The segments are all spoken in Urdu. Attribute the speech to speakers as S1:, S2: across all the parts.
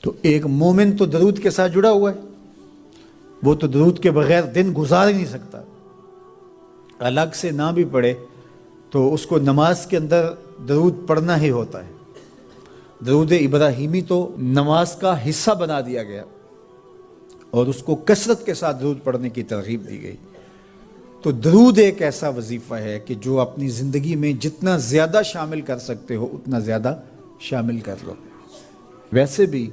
S1: تو ایک مومن تو درود کے ساتھ جڑا ہوا ہے، وہ تو درود کے بغیر دن گزار ہی نہیں سکتا، الگ سے نہ بھی پڑھے تو اس کو نماز کے اندر درود پڑھنا ہی ہوتا ہے۔ درود ابراہیمی تو نماز کا حصہ بنا دیا گیا اور اس کو کثرت کے ساتھ درود پڑھنے کی ترغیب دی گئی۔ تو درود ایک ایسا وظیفہ ہے کہ جو اپنی زندگی میں جتنا زیادہ شامل کر سکتے ہو اتنا زیادہ شامل کر لو۔ ویسے بھی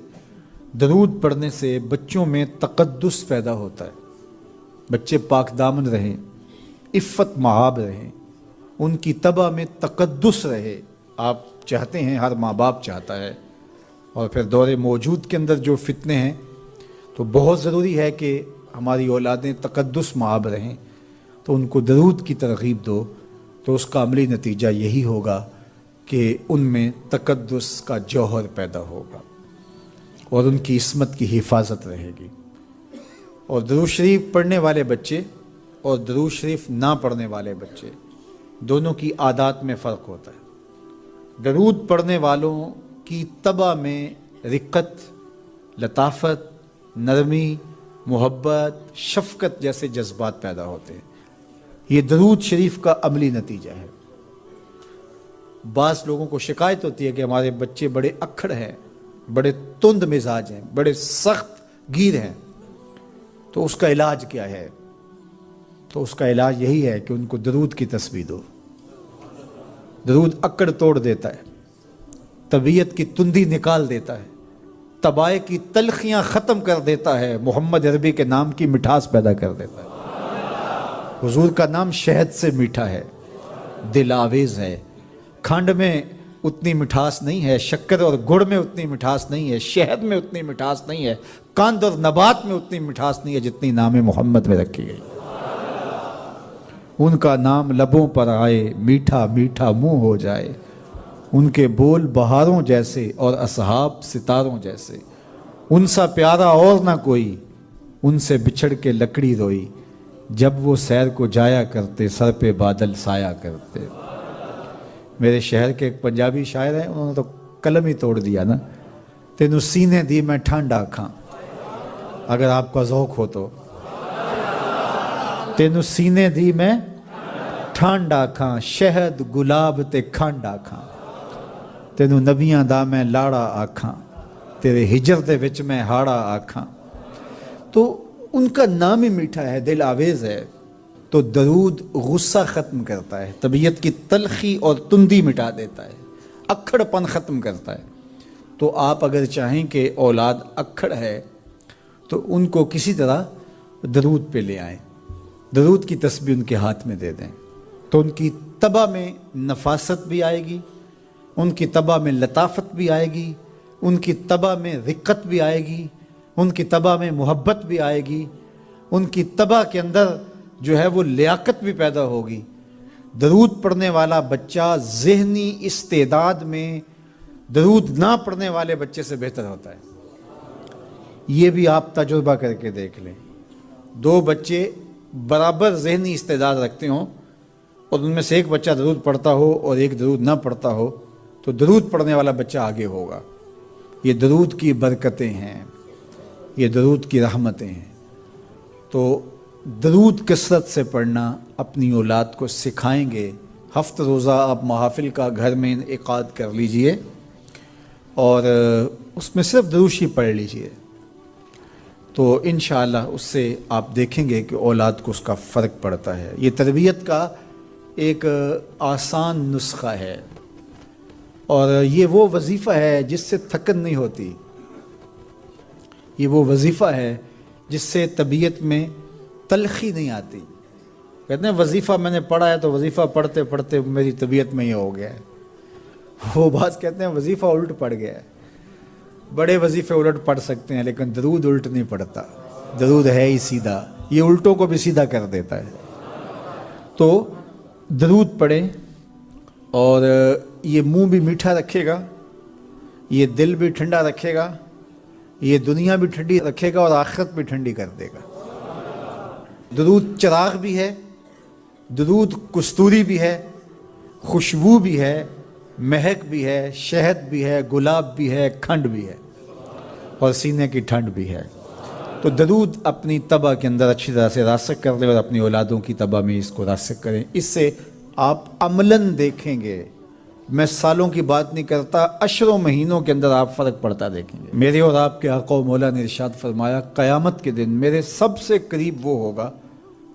S1: درود پڑھنے سے بچوں میں تقدس پیدا ہوتا ہے، بچے پاک دامن رہیں، عفت مآب رہیں، ان کی طبع میں تقدس رہے۔ آپ چاہتے ہیں، ہر ماں باپ چاہتا ہے، اور پھر دور موجود کے اندر جو فتنے ہیں تو بہت ضروری ہے کہ ہماری اولادیں تقدس مآب رہیں، تو ان کو درود کی ترغیب دو، تو اس کا عملی نتیجہ یہی ہوگا کہ ان میں تقدس کا جوہر پیدا ہوگا اور ان کی عصمت کی حفاظت رہے گی۔ اور درود شریف پڑھنے والے بچے اور درود شریف نہ پڑھنے والے بچے دونوں کی عادات میں فرق ہوتا ہے۔ درود پڑھنے والوں کی طبع میں رقت، لطافت، نرمی، محبت، شفقت جیسے جذبات پیدا ہوتے ہیں۔ یہ درود شریف کا عملی نتیجہ ہے۔ بعض لوگوں کو شکایت ہوتی ہے کہ ہمارے بچے بڑے اکھڑ ہیں، بڑے تند مزاج ہیں، بڑے سخت گیر ہیں، تو اس کا علاج کیا ہے؟ تو اس کا علاج یہی ہے کہ ان کو درود کی تسبیح دو۔ درود اکڑ توڑ دیتا ہے، طبیعت کی تندی نکال دیتا ہے، طبائع کی تلخیاں ختم کر دیتا ہے، محمد عربی کے نام کی مٹھاس پیدا کر دیتا ہے۔ حضور کا نام شہد سے میٹھا ہے، دل آویز ہے، کھنڈ میں اتنی مٹھاس نہیں ہے، شکر اور گڑ میں اتنی مٹھاس نہیں ہے، شہد میں اتنی مٹھاس نہیں ہے، قند اور نبات میں اتنی مٹھاس نہیں ہے جتنی نام محمد میں رکھی گئی۔ ان کا نام لبوں پر آئے، میٹھا میٹھا منہ ہو جائے، ان کے بول بہاروں جیسے اور اصحاب ستاروں جیسے، ان سا پیارا اور نہ کوئی، ان سے بچھڑ کے لکڑی روئی، جب وہ سیر کو جایا کرتے سر پہ بادل سایا کرتے۔ میرے شہر کے ایک پنجابی شاعر ہیں، انہوں نے تو قلم ہی توڑ دیا نا، تینوں سینے دی میں ٹھنڈ آکھاں، اگر آپ کا ذوق ہو تو، تینوں سینے دی میں ٹھنڈ آکھاں، شہد گلاب تے کھنڈ آکھاں، تینوں نبیاں دا میں لاڑا آکھاں، تیرے ہجر دے وچ میں ہاڑا آکھاں۔ تو ان کا نام ہی میٹھا ہے، دل آویز ہے۔ تو درود غصہ ختم کرتا ہے، طبیعت کی تلخی اور تندی مٹا دیتا ہے، اکھڑ پن ختم کرتا ہے۔ تو آپ اگر چاہیں کہ اولاد اکھڑ ہے تو ان کو کسی طرح درود پہ لے آئیں، درود کی تسبیح ان کے ہاتھ میں دے دیں، تو ان کی طبع میں نفاست بھی آئے گی، ان کی طبع میں لطافت بھی آئے گی، ان کی طبع میں رقت بھی آئے گی، ان کی طبع میں محبت بھی آئے گی، ان کی طبع کے اندر جو ہے وہ لیاقت بھی پیدا ہوگی۔ درود پڑھنے والا بچہ ذہنی استعداد میں درود نہ پڑھنے والے بچے سے بہتر ہوتا ہے۔ یہ بھی آپ تجربہ کر کے دیکھ لیں، دو بچے برابر ذہنی استعداد رکھتے ہوں اور ان میں سے ایک بچہ درود پڑھتا ہو اور ایک درود نہ پڑھتا ہو، تو درود پڑھنے والا بچہ آگے ہوگا۔ یہ درود کی برکتیں ہیں، یہ درود کی رحمتیں ہیں۔ تو درود کثرت سے پڑھنا اپنی اولاد کو سکھائیں گے۔ ہفتہ روزہ آپ محافل کا گھر میں انعقاد کر لیجئے اور اس میں صرف درود شریف پڑھ لیجئے، تو انشاءاللہ اس سے آپ دیکھیں گے کہ اولاد کو اس کا فرق پڑتا ہے۔ یہ تربیت کا ایک آسان نسخہ ہے اور یہ وہ وظیفہ ہے جس سے تھکن نہیں ہوتی، یہ وہ وظیفہ ہے جس سے طبیعت میں تلخی نہیں آتی۔ کہتے ہیں وظیفہ میں نے پڑھا ہے تو وظیفہ پڑھتے پڑھتے میری طبیعت میں یہ ہو گیا ہے، وہ بعض کہتے ہیں وظیفہ الٹ پڑ گیا ہے۔ بڑے وظیفے الٹ پڑھ سکتے ہیں لیکن درود الٹ نہیں پڑھتا، درود ہے ہی سیدھا، یہ الٹوں کو بھی سیدھا کر دیتا ہے۔ تو درود پڑھیں اور یہ منہ بھی میٹھا رکھے گا، یہ دل بھی ٹھنڈا رکھے گا، یہ دنیا بھی ٹھنڈی رکھے گا اور آخرت بھی ٹھنڈی کر دے گا۔ درود چراغ بھی ہے، درود کستوری بھی ہے، خوشبو بھی ہے، مہک بھی ہے، شہد بھی ہے، گلاب بھی ہے، کھنڈ بھی ہے۔ اور سینے کی ٹھنڈ بھی ہے۔ تو درود اپنی طبع کے اندر اچھی طرح سے راسخ کر لیں اور اپنی اولادوں کی طبع میں اس کو راسخ کریں۔ اس سے آپ عملاً دیکھیں گے، میں سالوں کی بات نہیں کرتا، اشروں مہینوں کے اندر آپ فرق پڑتا دیکھیں گے۔ میرے اور آپ کے آقا و مولا نے ارشاد فرمایا، قیامت کے دن میرے سب سے قریب وہ ہوگا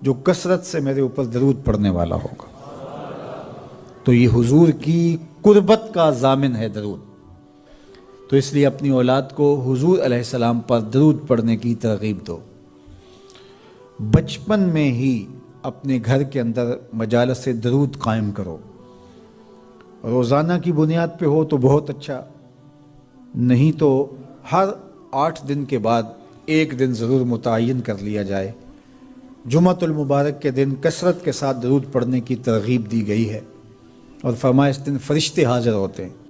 S1: جو کثرت سے میرے اوپر درود پڑھنے والا ہوگا۔ تو یہ حضور کی قربت کا ضامن ہے درود۔ تو اس لیے اپنی اولاد کو حضور علیہ السلام پر درود پڑھنے کی ترغیب دو۔ بچپن میں ہی اپنے گھر کے اندر مجالس درود قائم کرو۔ روزانہ کی بنیاد پہ ہو تو بہت اچھا، نہیں تو ہر 8 دن کے بعد ایک دن ضرور متعین کر لیا جائے۔ جمعۃ المبارک کے دن کثرت کے ساتھ درود پڑھنے کی ترغیب دی گئی ہے، اور فرمایا اس دن فرشتے حاضر ہوتے ہیں۔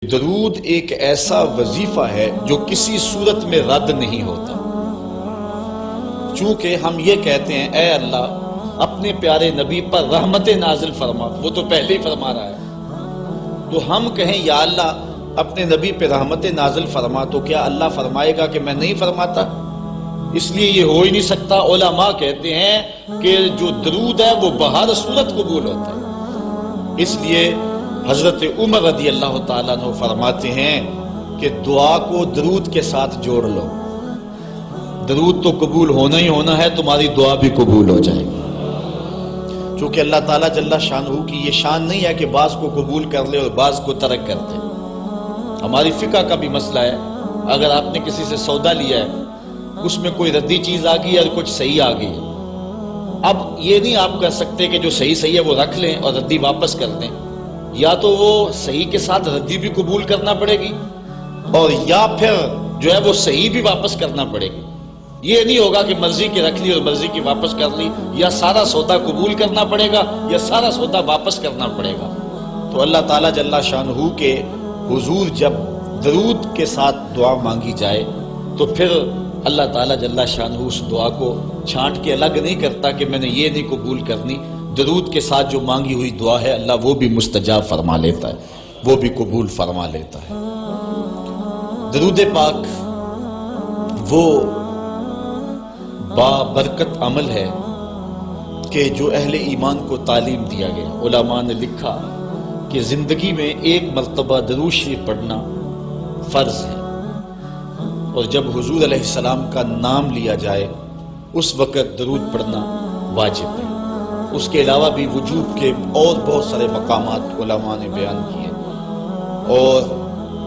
S2: درود ایک ایسا وظیفہ ہے جو کسی صورت میں رد نہیں ہوتا، چونکہ ہم یہ کہتے ہیں اے اللہ اپنے پیارے نبی پر رحمت نازل فرما، وہ تو پہلے ہی فرما رہا ہے، تو ہم کہیں یا اللہ اپنے نبی پہ رحمت نازل فرما، تو کیا اللہ فرمائے گا کہ میں نہیں فرماتا؟ اس لیے یہ ہو ہی نہیں سکتا۔ علماء کہتے ہیں کہ جو درود ہے وہ بہر صورت قبول ہوتا ہے۔ اس لیے حضرت عمر رضی اللہ تعالیٰ عنہ فرماتے ہیں کہ دعا کو درود کے ساتھ جوڑ لو، درود تو قبول ہونا ہی ہونا ہے، تمہاری دعا بھی قبول ہو جائے گی۔ چونکہ اللہ تعالیٰ جل شانہ کی یہ شان نہیں ہے کہ بعض کو قبول کر لے اور بعض کو ترک کر دے۔ ہماری فقہ کا بھی مسئلہ ہے، اگر آپ نے کسی سے سودا لیا ہے، اس میں کوئی ردی چیز آ گئی اور کچھ صحیح آ گئی، اب یہ نہیں آپ کر سکتے کہ جو صحیح ہے وہ رکھ لیں اور ردی واپس کر دیں، یا تو وہ صحیح کے ساتھ ردی بھی قبول کرنا پڑے گی، اور یا پھر جو ہے وہ صحیح بھی واپس کرنا پڑے گی۔ یہ نہیں ہوگا کہ مرضی کی رکھ لی اور مرضی کی واپس کر لی، یا سارا سودا قبول کرنا پڑے گا یا سارا سودا واپس کرنا پڑے گا۔ تو اللہ تعالیٰ جل شانہ کے حضور جب درود کے ساتھ دعا مانگی جائے تو پھر اللہ تعالیٰ جل شانہ اس دعا کو چھانٹ کے الگ نہیں کرتا کہ میں نے یہ نہیں قبول کرنی، درود کے ساتھ جو مانگی ہوئی دعا ہے اللہ وہ بھی مستجاب فرما لیتا ہے، وہ بھی قبول فرما لیتا ہے۔ درود پاک وہ بابرکت عمل ہے کہ جو اہل ایمان کو تعلیم دیا گیا۔ علماء نے لکھا کہ زندگی میں ایک مرتبہ درود شریف پڑھنا فرض ہے، اور جب حضور علیہ السلام کا نام لیا جائے اس وقت درود پڑھنا واجب ہے۔ اس کے علاوہ بھی وجوب کے اور بہت سارے مقامات علماء نے بیان کیے، اور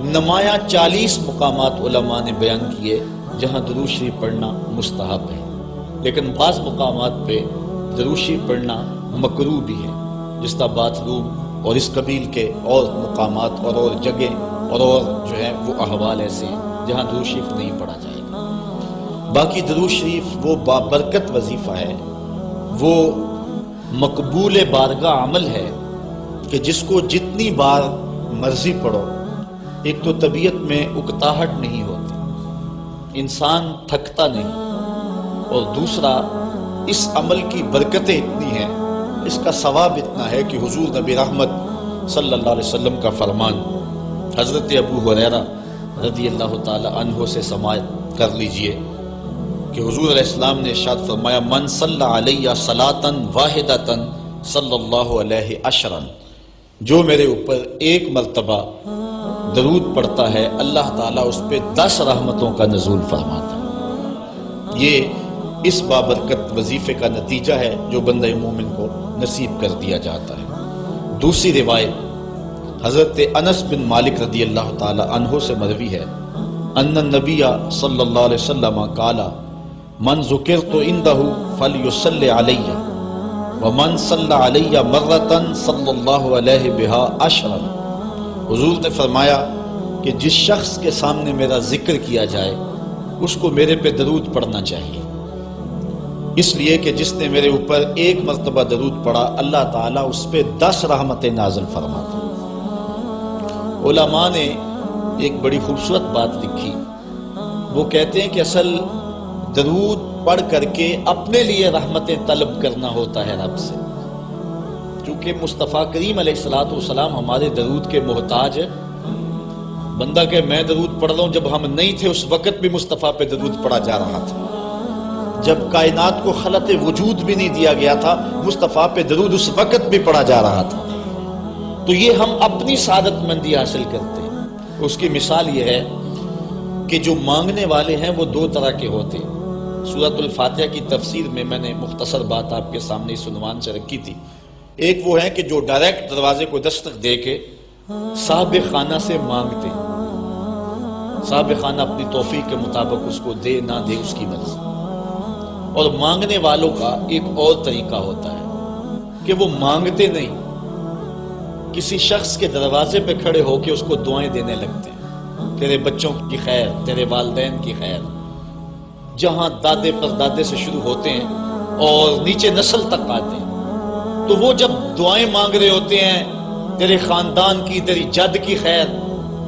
S2: نمایاں 40 مقامات علماء نے بیان کیے جہاں درود شریف پڑھنا مستحب ہے، لیکن بعض مقامات پہ درود شریف پڑھنا مکروہ بھی ہے، جس طرح باتھ روم اور اس قبیل کے اور مقامات اور جگہ اور جو ہے وہ احوال ایسے ہیں جہاں درود شریف نہیں پڑھا جائے گا۔ باقی درود شریف وہ بابرکت وظیفہ ہے، وہ مقبول بارگاہ عمل ہے کہ جس کو جتنی بار مرضی پڑھو، ایک تو طبیعت میں اکتاہٹ نہیں ہوتی، انسان تھکتا نہیں، اور دوسرا اس عمل کی برکتیں اتنی ہیں، اس کا ثواب اتنا ہے کہ حضور نبی رحمت صلی اللہ علیہ وسلم کا فرمان حضرت ابو ہریرہ رضی اللہ تعالی عنہ سے سماعت کر لیجئے کہ حضور علیہ السلام نے ارشاد فرمایا من صلی علیہ صلاۃ واحدۃ صلی اللہ علیہ عشرا، جو میرے اوپر ایک مرتبہ درود پڑھتا ہے اللہ تعالیٰ اس پہ 10 رحمتوں کا نزول فرماتا ہے۔ یہ اس بابرکت وظیفے کا نتیجہ ہے جو بندہ مومن کو نصیب کر دیا جاتا ہے۔ دوسری روایت حضرت انس بن مالک رضی اللہ تعالی عنہ سے مروی ہے، ان النبی صلی اللہ علیہ وسلم قال من ذکرت عنده فلیصلی علیہ ومن صلی علیہ مرۃ صلی اللہ علیہ بہا عشرا۔ حضور نے فرمایا کہ جس شخص کے سامنے میرا ذکر کیا جائے اس کو میرے پہ درود پڑھنا چاہیے، اس لیے کہ جس نے میرے اوپر ایک مرتبہ درود پڑھا اللہ تعالیٰ اس پہ 10 رحمتیں نازل فرماتا۔ علماء نے ایک بڑی خوبصورت بات لکھی، وہ کہتے ہیں کہ اصل درود پڑھ کر کے اپنے لیے رحمتیں طلب کرنا ہوتا ہے رب سے، کیونکہ مصطفیٰ کریم علیہ الصلوۃ والسلام ہمارے درود کے محتاج بندہ کہ میں درود پڑھ رہا ہوں، جب ہم نہیں تھے اس وقت بھی مصطفیٰ پہ درود پڑھا جا رہا تھا، جب کائنات کو خلق وجود بھی نہیں دیا گیا تھا مصطفیٰ پہ درود اس وقت بھی پڑھا جا رہا تھا۔ تو یہ ہم اپنی سعادت مندی حاصل کرتے ہیں۔ اس کی مثال یہ ہے کہ جو مانگنے والے ہیں وہ دو طرح کے ہوتے ہیں۔ سورۃ الفاتحہ کی تفسیر میں میں نے مختصر بات آپ کے سامنے اس عنوان سے رکھی تھی۔ ایک وہ ہے کہ جو ڈائریکٹ دروازے کو دستک دے کے صاحب خانہ سے مانگتے ہیں، صاحب خانہ اپنی توفیق کے مطابق اس کو دے نہ دے اس کی مرضی۔ اور مانگنے والوں کا ایک اور طریقہ ہوتا ہے کہ وہ مانگتے نہیں، کسی شخص کے دروازے پہ کھڑے ہو کے اس کو دعائیں دینے لگتے ہیں، تیرے بچوں کی خیر، تیرے والدین کی خیر، جہاں دادے پر دادے سے شروع ہوتے ہیں اور نیچے نسل تک آتے ہیں۔ تو وہ جب دعائیں مانگ رہے ہوتے ہیں تیرے خاندان کی، تیری جد کی خیر،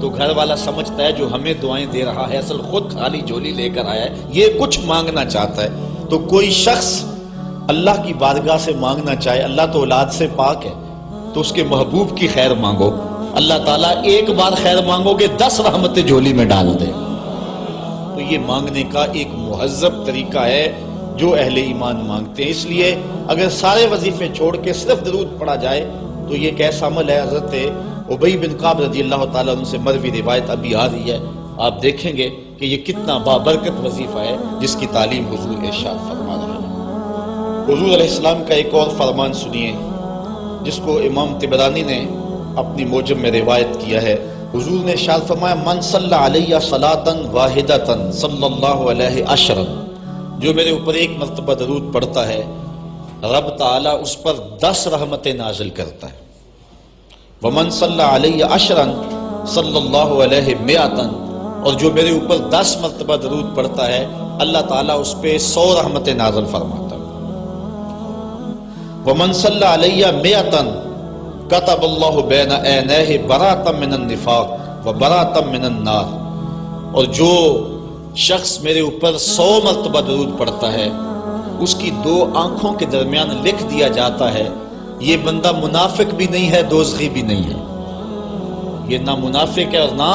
S2: تو گھر والا سمجھتا ہے جو ہمیں دعائیں دے رہا ہے اصل خود خالی جھولی لے کر آیا ہے، یہ کچھ مانگنا چاہتا ہے۔ تو کوئی شخص اللہ کی بارگاہ سے مانگنا چاہے، اللہ تو اولاد سے پاک ہے، تو اس کے محبوب کی خیر مانگو، اللہ تعالیٰ ایک بار خیر مانگو گے 10 رحمتیں جھولی میں ڈال دے۔ تو یہ مانگنے کا ایک مہذب طریقہ ہے جو اہل ایمان مانگتے ہیں۔ اس لیے اگر سارے وظیفے چھوڑ کے صرف درود پڑھا جائے تو یہ کیسا عمل ہے۔ حضرت ابی بن کعب رضی اللہ تعالیٰ عنہ سے مروی روایت ابھی آ رہی ہے، آپ دیکھیں گے کہ یہ کتنا بابرکت وظیفہ ہے جس کی تعلیم حضور ارشاد فرما رہے ہیں۔ حضور علیہ السلام کا ایک اور فرمان سنیے جس کو امام طبرانی نے اپنی موجم میں روایت کیا ہے۔ حضور نے ارشاد فرمایا من صلی علیہ صلاۃ واحدۃ صلی اللہ علیہ عشرا، جو میرے اوپر ایک مرتبہ درود پڑھتا ہے رب تعالیٰ اس پر 10 رحمتیں نازل کرتا ہے۔ ومن صلی علیہ عشرا صلی اللہ علیہ مئۃ، اور جو میرے اوپر 10 مرتبہ درود پڑھتا ہے اللہ تعالیٰ اس پہ 100 رحمتیں نازل فرماتا ہے۔ ومن صلی علیہ مئۃ کتب اللہ بین عینیہ براۃ من النفاق و براۃ من النار، اور جو شخص میرے اوپر 100 مرتبہ درود پڑھتا ہے اس کی 2 آنکھوں کے درمیان لکھ دیا جاتا ہے یہ بندہ منافق بھی نہیں ہے، دوزخی بھی نہیں ہے، یہ نہ منافق ہے اور نہ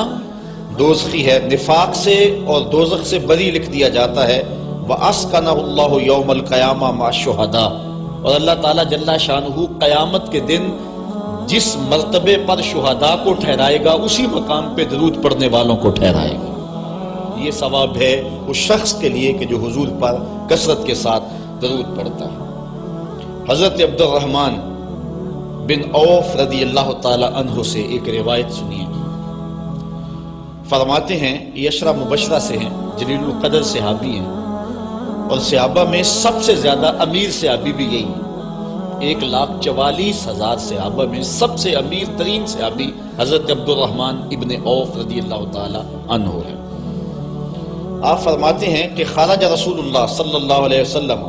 S2: دوزخی ہے، نفاق سے اور دوزخ سے بری لکھ دیا جاتا ہے۔ وَأَسْكَنَهُ اللَّهُ يَوْمَ الْقِيَامَةِ مَعَ الشُّهَدَاءِ، اور اللہ تعالیٰ جل شانہ قیامت کے دن جس مرتبے پر شہداء کو ٹھہرائے گا اسی مقام پہ درود پڑھنے والوں کو ٹھہرائے گا۔ یہ ثواب ہے اس شخص کے لیے کہ جو حضور پر کثرت کے ساتھ درود پڑھتا ہے۔ حضرت عبد الرحمن بن عوف رضی اللہ تعالی عنہ سے ایک روایت سنیے، فرماتے ہیں یہ عشرہ مبشرہ سے ہیں، جلیل القدر صحابی ہیں، اور صحابہ میں سب سے زیادہ امیر صحابی بھی یہی ہے۔ 1,44,000 صحابہ میں سب سے امیر ترین صحابی حضرت عبد الرحمن ابن عوف رضی اللہ تعالی عنہ ہے۔ آپ فرماتے ہیں کہ خرج رسول اللہ صلی اللہ علیہ وسلم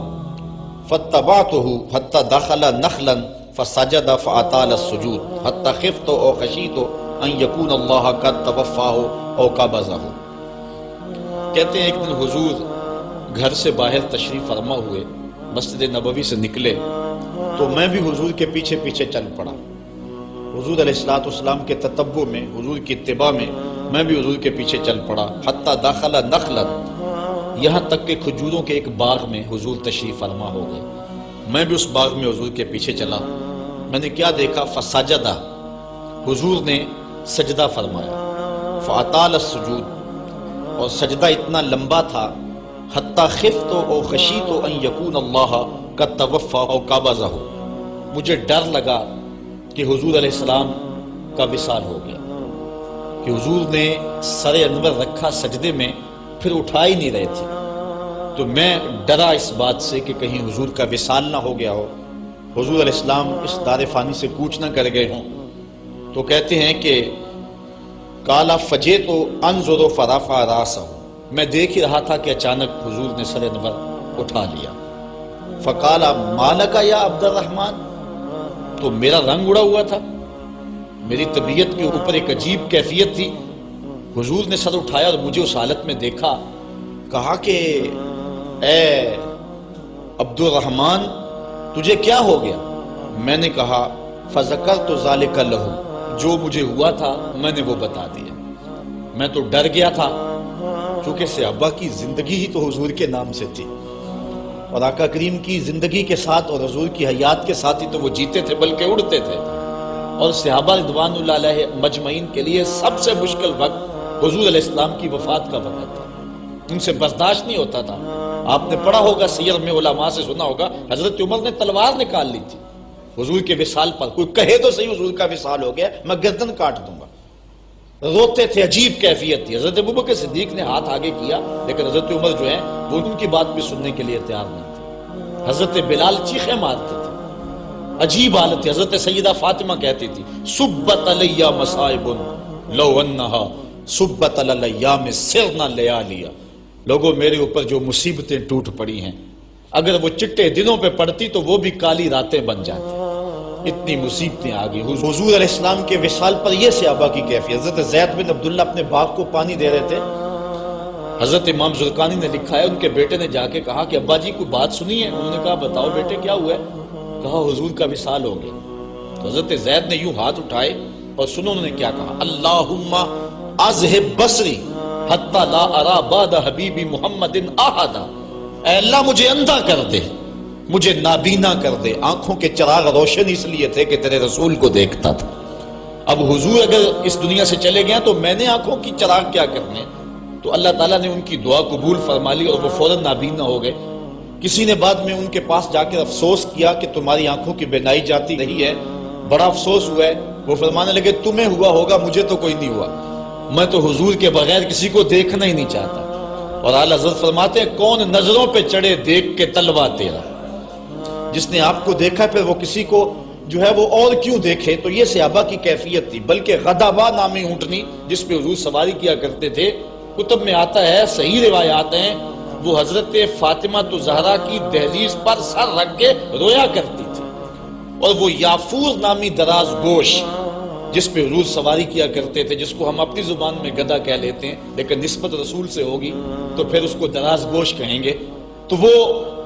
S2: فاتبعته حتى دخل نخلا فسجد فاطال السجود حتى خفت او خشیت ان يكون الله قد توفاه او قبضه۔ کہتے ہیں ایک دن حضور گھر سے باہر تشریف فرما ہوئے، مسجد نبوی سے نکلے تو میں بھی حضور کے پیچھے پیچھے چل پڑا، حضور علیہ السلام کے تتبع میں، حضور کی اتباع میں بھی حضور کے پیچھے چل پڑا۔ حتی داخل نخلا، یہاں تک کہ کھجوروں کے ایک باغ میں حضور تشریف فرما ہو گئے، میں بھی اس باغ میں حضور کے پیچھے چلا۔ میں نے کیا دیکھا؟ فسجدہ، حضور نے سجدہ فرمایا، فاطال السجود، اور سجدہ اتنا لمبا تھا، حتی خفت او خشیت ان یکون اللہ قد توفی او قبضہ، مجھے ڈر لگا کہ حضور علیہ السلام کا وصال ہو گیا، کہ حضور نے سر انور رکھا سجدے میں پھر اٹھا ہی نہیں رہے تھے، تو میں ڈرا اس بات سے کہ کہیں حضور کا وصال نہ ہو گیا ہو، حضور علیہ السلام اس دار فانی سے کوچ نہ کر گئے ہوں۔ تو کہتے ہیں کہ کالا فجے تو انظر فرافع راسہ، میں دیکھ ہی رہا تھا کہ اچانک حضور نے سر انور اٹھا لیا۔ فقالا مالکا یا عبد الرحمن، تو میرا رنگ اڑا ہوا تھا، میری طبیعت کے اوپر ایک عجیب کیفیت تھی۔ حضور نے سر اٹھایا اور مجھے اس حالت میں دیکھا، کہا کہ اے عبد الرحمن تجھے کیا ہو گیا؟ میں نے کہا فذکرت ذالک لہم، جو مجھے ہوا تھا میں نے وہ بتا دیا۔ میں تو ڈر گیا تھا، چونکہ صحابہ کی زندگی ہی تو حضور کے نام سے تھی، اور آقا کریم کی زندگی کے ساتھ اور حضور کی حیات کے ساتھ ہی تو وہ جیتے تھے بلکہ اڑتے تھے۔ اور صحابہ رضوان اللہ علیہ مجمعین کے لیے سب سے مشکل وقت حضور علیہ السلام کی وفات کا وقت تھا، ان سے برداشت نہیں ہوتا تھا۔ آپ نے پڑھا ہوگا، سیر میں علماء سے سنا ہوگا، حضرت عمر نے تلوار نکال لی تھی حضور کے وصال پر، کوئی کہے تو صحیح حضور کا وصال ہو گیا، میں گردن کاٹ دوں گا۔ روتے تھے، عجیب کیفیت تھی۔ حضرت ابوبکر صدیق نے ہاتھ آگے کیا، لیکن حضرت عمر جو ہیں وہ ان کی بات بھی سننے کے لیے تیار نہیں تھے۔ حضرت بلال چیخیں مارتے تھے، عجیب حالت تھی۔ حضرت سیدہ فاطمہ کہتی تھی، سبت علی مصائب لو انہا سبت علی الایام سرنا لیالیا، لوگوں میرے اوپر جو مصیبتیں ٹوٹ پڑی ہیں، اگر وہ چٹے دنوں پہ پڑتی تو وہ بھی کالی راتیں بن جاتی، اتنی مصیبتیں آ گئی۔ حضور علیہ السلام کے وصال پر یہ صحابہ کی کیفیت۔ حضرت زید بن عبداللہ اپنے باغ کو پانی دے رہے تھے، حضرت امام زرقانی نے لکھا ہے ان کے بیٹے نے جا کے کہا کہ ابا جی کوئی بات سنی ہے؟ انہوں نے کہا بتاؤ بیٹے کیا ہوا ہے؟ کہا حضور کا وصال ہو گیا۔ تو حضرت زید نے یوں ہاتھ اٹھائے اور سنو انہوں نے کیا کہا، اللہم اذہب بصری حتی لا ارا بعد حبیبی محمد احدا، اے اللہ مجھے اندھا کر دے، مجھے نابینا کر دے۔ آنکھوں کے چراغ روشن اس لیے تھے کہ تیرے رسول کو دیکھتا تھا، اب حضور اگر اس دنیا سے چلے گئے تو میں نے آنکھوں کی چراغ کیا کرنے؟ تو اللہ تعالیٰ نے ان کی دعا قبول فرما لی اور وہ فوراً نابینا ہو گئے۔ کسی نے بعد میں ان کے پاس جا کر افسوس کیا کہ تمہاری آنکھوں کی بینائی جاتی نہیں ہے، بڑا افسوس ہوا ہے۔ وہ فرمانے لگے تمہیں ہوا ہوگا، مجھے تو کوئی نہیں ہوا، میں تو حضور کے بغیر کسی کو دیکھنا ہی نہیں چاہتا۔ اور اعلیٰ حضرت فرماتے ہیں کون نظروں پہ چڑھے دیکھ کے طلبہ تیرا، جس نے آپ کو دیکھا پھر وہ کسی کو جو ہے وہ اور کیوں دیکھے؟ تو یہ صحابہ کی کیفیت تھی۔ بلکہ غدابہ نامی اونٹنی جس پہ حضور سواری کیا کرتے تھے، کتب میں آتا ہے، صحیح روایات ہیں، وہ حضرت فاطمہ زہرا کی دہلیز پر سر رکھ کے رویا کرتی تھی۔ اور وہ یافور نامی دراز گوش جس پہ حضور سواری کیا کرتے تھے، جس کو ہم اپنی زبان میں گدھا کہہ لیتے ہیں لیکن نسبت رسول سے ہوگی تو پھر اس کو دراز گوش کہیں گے، تو وہ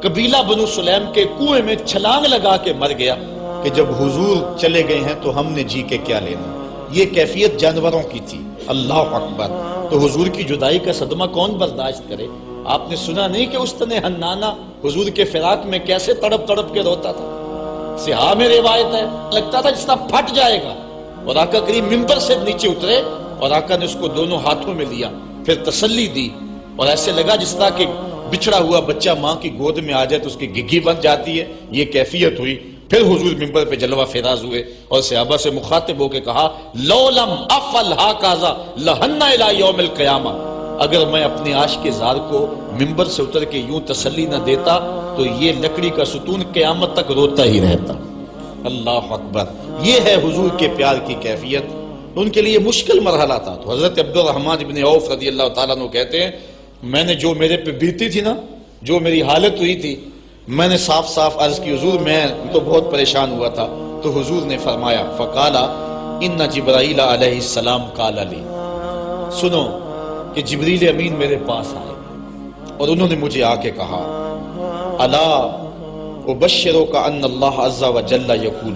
S2: قبیلہ بنو سلیم کے کنویں میں چھلانگ لگا کے مر گیا کہ جب حضور چلے گئے ہیں تو ہم نے جی کے کیا لینا۔ یہ کیفیت جانوروں کی تھی۔ اللہ اکبر۔ تو حضور کی جدائی کا صدمہ کون برداشت کرے؟ آپ نے سنا نہیں کہ استن حنانہ حضور کے فراق میں کیسے تڑپ تڑپ کے روتا تھا؟ صحاح میں روایت ہے، لگتا تھا جس طرح پھٹ جائے گا۔ اور آقا کریم ممبر سے نیچے اترے اور آقا نے اس کو دونوں ہاتھوں میں لیا، پھر تسلی دی، اور ایسے لگا جس طرح کہ بچھڑا ہوا بچہ ماں کی گود میں آ جائے تو اس کی گگھی بن جاتی ہے، یہ کیفیت ہوئی۔ پھر حضور ممبر پہ جلوہ فراز ہوئے اور صحابہ سے مخاطب ہو کے کہا، لو لم افعل ھکذا لھن الی یوم القیامہ، اگر میں اپنے عاشق زار کو ممبر سے اتر کے یوں تسلی نہ دیتا تو یہ لکڑی کا ستون قیامت تک روتا ہی رہتا۔ اللہ اکبر۔ یہ ہے حضور کے پیار کی کیفیت۔ ان کے لیے مشکل مرحلہ تھا۔ تو حضرت عبد الرحمن بن عوف رضی اللہ تعالیٰ عنہ کہتے ہیں، میں نے جو میرے پہ بیتی تھی نا، جو میری حالت ہوئی تھی، میں نے صاف صاف عرض کی حضور میں تو بہت پریشان ہوا تھا۔ تو حضور نے فرمایا، فقالا ان جبرائیل علیہ السلام قال لی، سنو کہ جبریل امین میرے پاس آئے اور انہوں نے مجھے آ کے کہا، الا ابشرک ان اللہ عز و جل یقول،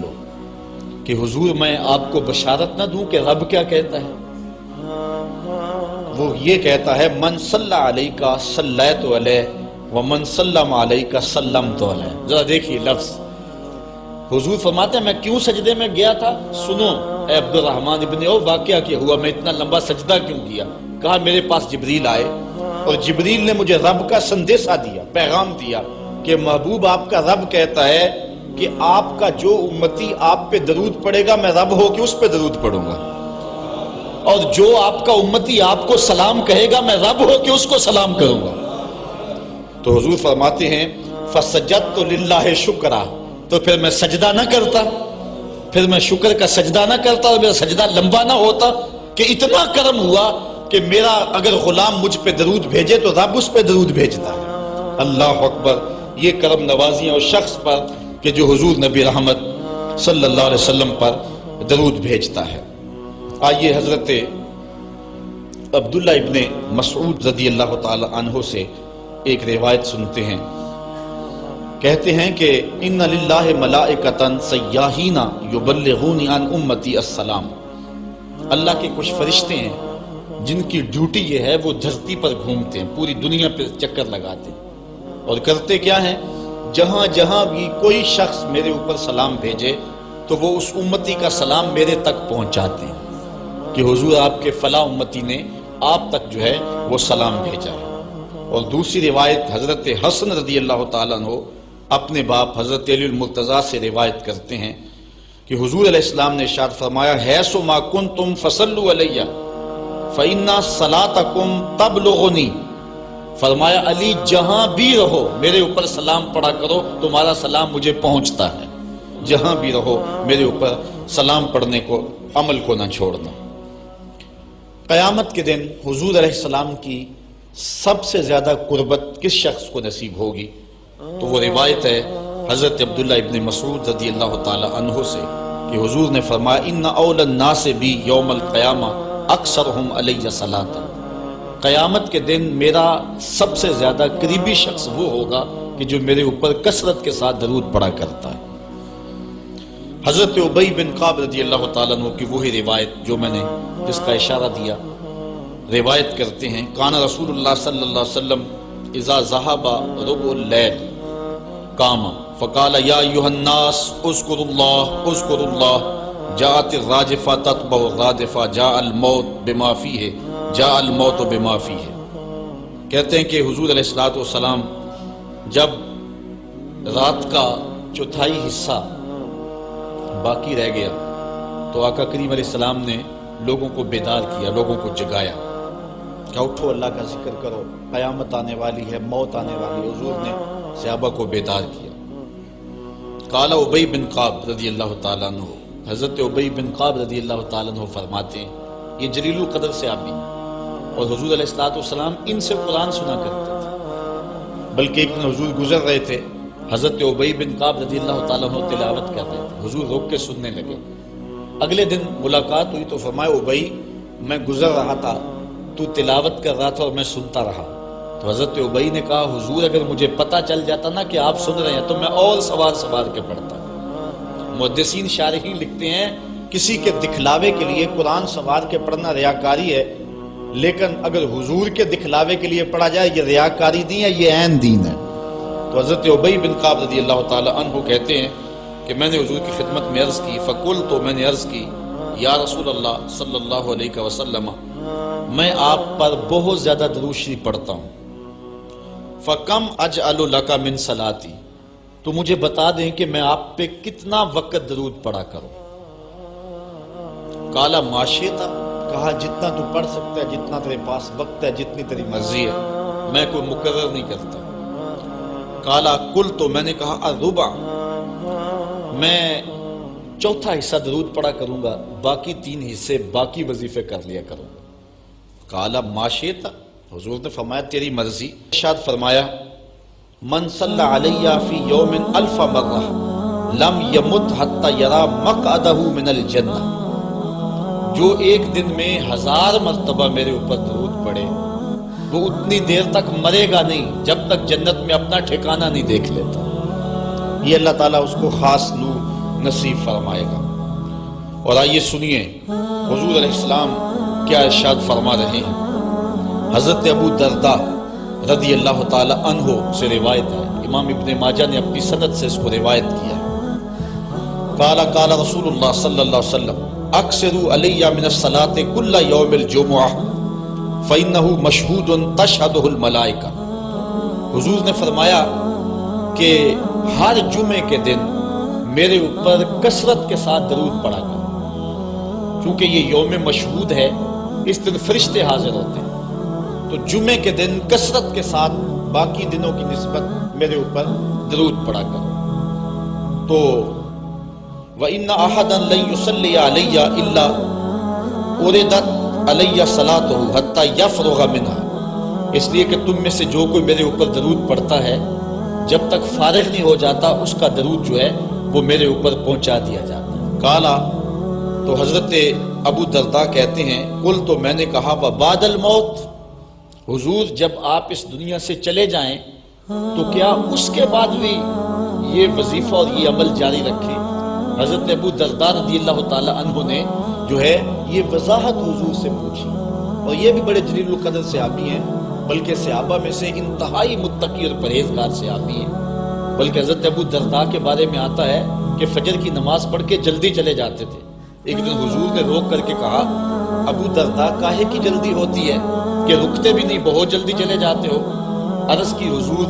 S2: کہ حضور میں آپ کو بشارت نہ دوں کہ رب کیا کہتا ہے؟ وہ یہ کہتا ہے، من صلی علیک صلیت علیہ ومن سلم علیک سلمت علیہ۔ ذرا دیکھیے لفظ، حضور فرماتے ہیں میں کیوں سجدے میں گیا تھا؟ سنو اے عبد الرحمن ابن عوف، واقعہ کیا ہوا، میں اتنا لمبا سجدہ کیوں کیا؟ کہا میرے پاس جبریل آئے اور جبریل نے مجھے رب کا سندیسہ دیا، پیغام دیا کہ محبوب آپ کا رب کہتا ہے کہ آپ کا جو امتی آپ پہ درود پڑے گا میں رب ہو کے اس پہ درود پڑھوں گا، اور جو آپ کا امتی آپ کو سلام کہے گا میں رب ہو کے اس کو سلام کروں گا۔ تو حضور فرماتے ہیں فسجدت للہ شکرا، تو پھر میں سجدہ نہ کرتا، پھر میں شکر کا سجدہ نہ کرتا اور میرا سجدہ لمبا نہ ہوتا کہ اتنا کرم ہوا کہ میرا اگر غلام مجھ پہ درود بھیجے تو رب اس پہ درود بھیجتا ہے۔ اللہ اکبر۔ یہ کرم نوازیاں اس شخص پر کہ جو حضور نبی رحمت صلی اللہ علیہ وسلم پر درود بھیجتا ہے۔ آئیے حضرت عبداللہ ابن مسعود رضی اللہ تعالی عنہ سے ایک روایت سنتے ہیں۔ کہتے ہیں کہ ان للہ ملائکۃ سیاحین یبلغون عن امتی السلام، اللہ کے کچھ فرشتے ہیں جن کی ڈیوٹی یہ ہے وہ دھرتی پر گھومتے ہیں، پوری دنیا پہ چکر لگاتے ہیں، اور کرتے کیا ہیں، جہاں جہاں بھی کوئی شخص میرے اوپر سلام بھیجے تو وہ اس امتی کا سلام میرے تک پہنچاتے ہیں کہ حضور آپ کے فلاں امتی نے آپ تک جو ہے وہ سلام بھیجا ہے۔ اور دوسری روایت حضرت حسن رضی اللہ تعالیٰ عنہ اپنے باپ حضرت علی المرتضیٰ سے روایت کرتے ہیں کہ حضور علیہ السلام نے ارشاد فرمایا، حیث ما کنتم فصلوا علیہ فإن صلاتکم تبلغنی، فرمایا علی جہاں بھی رہو میرے اوپر سلام پڑھا کرو، تمہارا سلام مجھے پہنچتا ہے، جہاں بھی رہو میرے اوپر سلام پڑھنے کو عمل کو نہ چھوڑنا۔ قیامت کے دن حضور علیہ السلام کی سب سے زیادہ قربت کس شخص کو نصیب ہوگی؟ تو وہ روایت ہے حضرت عبداللہ ابن مسعود رضی اللہ تعالی عنہ سے کہ حضور نے فرمایا، ان اول الناس بی یوم القیامہ اکثرہم علی صلاۃ، قیامت کے دن میرا سب سے زیادہ قریبی شخص وہ ہوگا کہ جو میرے اوپر کثرت کے ساتھ درود پڑھا کرتا ہے۔ حضرت ابی بن کعب رضی اللہ تعالیٰ عنہ کی وہی روایت جو میں نے جس کا اشارہ دیا، روایت کرتے ہیں، کان رسول اللہ صلی اللہ علیہ وسلم اذا ذهب ربع اللیل قام فقال یا ایھا الناس اذکروا اللہ جاءت الراجفہ تتبع الرادفہ جاء الموت بما فیہ جاء الموت بما فیہ۔ کہتے ہیں کہ حضور علیہ الصلوۃ والسلام جب رات کا چوتھائی حصہ باقی رہ گیا تو آقا کریم علیہ السلام نے لوگوں کو بیدار کیا، لوگوں کو جگایا کہ اٹھو اللہ کا ذکر کرو، قیامت آنے والی ہے، موت آنے والی ہے۔ حضور نے صحابہ کو بیدار کیا۔ قال ابی بن کعب رضی اللہ تعالیٰ عنہ، حضرت ابی بن کعب رضی اللہ تعالیٰ عنہ فرماتے ہیں، یہ جلیل القدر سے آپ بھی، اور حضور علیہ الصلوۃ والسلام ان سے قرآن سنا کرتے تھے، بلکہ ایک دن حضور گزر رہے تھے، حضرت ابی بن کعب رضی اللہ تعالیٰ عنہ تلاوت کر رہے تھے، حضور روک کے سننے لگے۔ اگلے دن ملاقات ہوئی تو فرمایا، ابی میں گزر رہا تھا، تو تلاوت کر رہا تھا اور میں سنتا رہا۔ تو حضرت ابی نے کہا، حضور اگر مجھے پتہ چل جاتا نا کہ آپ سن رہے ہیں تو میں اور سوار کے پڑھتا۔ محدثین شارحین لکھتے ہیں، کسی کے دکھلاوے کے لیے قرآن سوار کے پڑھنا ریاکاری ہے، لیکن اگر حضور کے دکھلاوے کے لیے پڑھا جائے یہ ریاکاری نہیں ہے، یہ عین دین ہے۔ تو حضرت ابی بن کعب رضی اللہ تعالی عنہ کہتے ہیں کہ میں نے حضور کی خدمت میں عرض کی، فقلت، تو میں نے عرض کی، یا رسول اللہ صلی اللہ علیہ وسلم، میں آپ پر بہت زیادہ درود شریف پڑھتا ہوں، فکم اجعل لک من صلاتی، تو مجھے بتا دیں کہ میں آپ پہ کتنا وقت درود پڑھا کروں؟ قال ما شئت، کہا جتنا تو پڑھ سکتا ہے، جتنا تیرے پاس وقت ہے، جتنی تیری مرضی ہے، میں کوئی مقرر نہیں کرتا۔ قال قلت، تو میں نے کہا الربع، میں چوتھا حصہ درود پڑھا کروں گا، باقی 3 حصے باقی وظیفے کر لیا کروں گا۔ قال ما شئت، حضور نے فرمایا تیری مرضی۔ ارشاد فرمایا، من صلی علیہ فی یوم 1000 مرہ لم یمت حتی یری مقعدہ من الجنہ، جو ایک دن میں 1000 مرتبہ میرے اوپر درود پڑے وہ اتنی دیر تک مرے گا نہیں جب تک جنت میں اپنا ٹھکانہ نہیں دیکھ لیتا۔ یہ اللہ تعالیٰ اس کو خاص نور نصیب فرمائے گا۔ اور آئیے سنیے حضور علیہ السلام کیا ارشاد فرما رہے ہیں۔ حضرت ابو درداء رضی اللہ تعالی عنہ سے روایت ہے، امام ابن ماجہ نے اپنی سند سے اس کو روایت کیا ہے۔ قال قال رسول اللہ صلی اللہ علیہ وسلم، اکثروا علی من الصلاۃ کل یوم الجمعہ فإنہ مشہود تشہدہ الملائکہ۔ حضور نے فرمایا کہ ہر جمعے کے دن میرے اوپر کثرت کے ساتھ درود پڑھا کرو، چونکہ یہ یوم مشہود ہے، اس دن فرشتے حاضر ہوتے ہیں، تو جمعے کے دن کثرت کے ساتھ باقی دنوں کی نسبت میرے اوپر درود پڑھا کرو۔ تو وَإِنَّ أَحَدًا لَن يُصَلِّيَ عَلَيَّ إِلَّا أُرِدَتْ عَلَيَّ صَلَاتُهُ حَتَّى يَفْرُغَ مِنْهَا، اس لیے کہ تم میں سے جو کوئی میرے اوپر درود پڑھتا ہے جب تک فارغ نہیں ہو جاتا اس کا درود جو ہے وہ میرے اوپر پہنچا دیا جاتا ہے۔ قالا، تو حضرت ابو درداء کہتے ہیں، قل، تو میں نے کہا، وبعد الموت، حضور جب آپ اس دنیا سے چلے جائیں تو کیا اس کے بعد بھی یہ وظیفہ اور یہ عمل جاری رکھیں؟ حضرت ابو درداء رضی اللہ تعالی عنہ نے جو ہے یہ وضاحت حضور سے پوچھی اور یہ بھی بڑے جلیل القدر صحابی ہیں، بلکہ صحابہ میں سے انتہائی متقی اور پرہیزگار صحابی ہیں۔ بلکہ حضرت ابو درداء کے بارے میں آتا ہے کہ فجر کی نماز پڑھ کے جلدی چلے جاتے تھے۔ ایک دن حضور نے روک کر کے کہا، ابو درداء کاہے کی جلدی ہوتی ہے کہ رکتے بھی نہیں، بہت جلدی چلے جاتے ہو؟ عرض کی، حضور